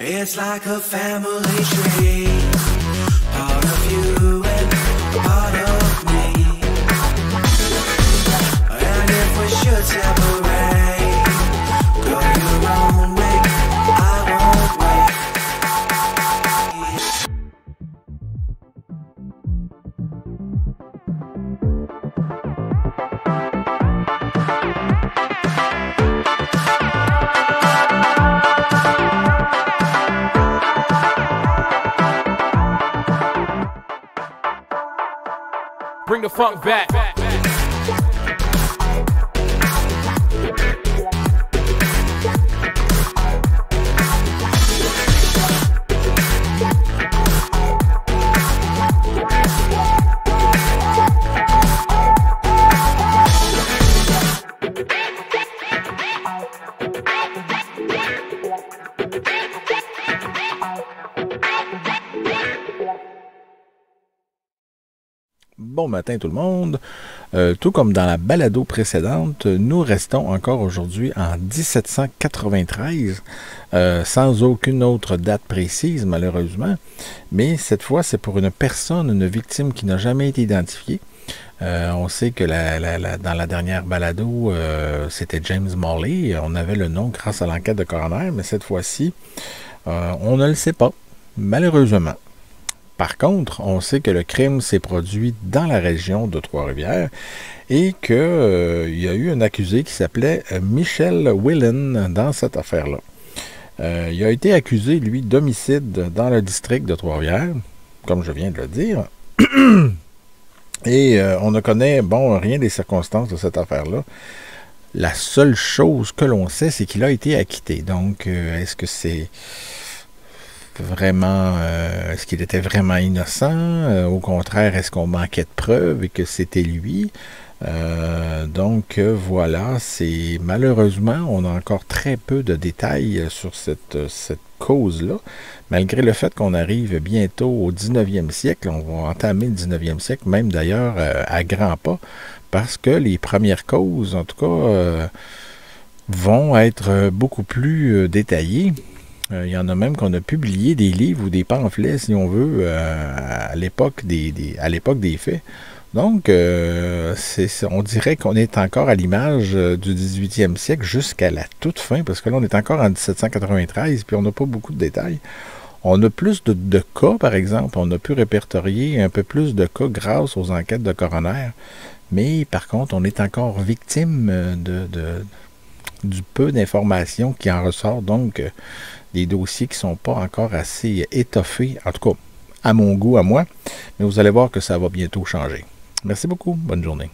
It's like a family tree, part of you and part of me. And if we should separate, go your own way, I won't wait. Bring the funk back. Bon matin tout le monde. Tout comme dans la balado précédente, nous restons encore aujourd'hui en 1793, sans aucune autre date précise malheureusement, mais cette fois c'est pour une personne, une victime qui n'a jamais été identifiée. On sait que dans la dernière balado, c'était James Morley, on avait le nom grâce à l'enquête de coroner, mais cette fois-ci, on ne le sait pas, malheureusement. Par contre, on sait que le crime s'est produit dans la région de Trois-Rivières et qu'il y a eu un accusé qui s'appelait Michel Whelan dans cette affaire-là. Il a été accusé, lui, d'homicide dans le district de Trois-Rivières, comme je viens de le dire. Et on ne connaît, rien des circonstances de cette affaire-là. La seule chose que l'on sait, c'est qu'il a été acquitté. Donc, est-ce que c'est vraiment, est-ce qu'il était vraiment innocent? Au contraire, est-ce qu'on manquait de preuves et que c'était lui? Donc voilà, c'est malheureusement, on a encore très peu de détails sur cette cause-là, malgré le fait qu'on arrive bientôt au 19e siècle, on va entamer le 19e siècle, même d'ailleurs à grands pas, parce que les premières causes, en tout cas, vont être beaucoup plus détaillées. Il y en a même qu'on a publié des livres ou des pamphlets, si on veut, à l'époque des faits. Donc, on dirait qu'on est encore à l'image du 18e siècle jusqu'à la toute fin, parce que là, on est encore en 1793, puis on n'a pas beaucoup de détails. On a plus de cas, par exemple. On a pu répertorier un peu plus de cas grâce aux enquêtes de coroner. Mais, par contre, on est encore victime du peu d'informations qui en ressort. Donc, des dossiers qui ne sont pas encore assez étoffés, en tout cas, à mon goût, à moi. Mais vous allez voir que ça va bientôt changer. Merci beaucoup. Bonne journée.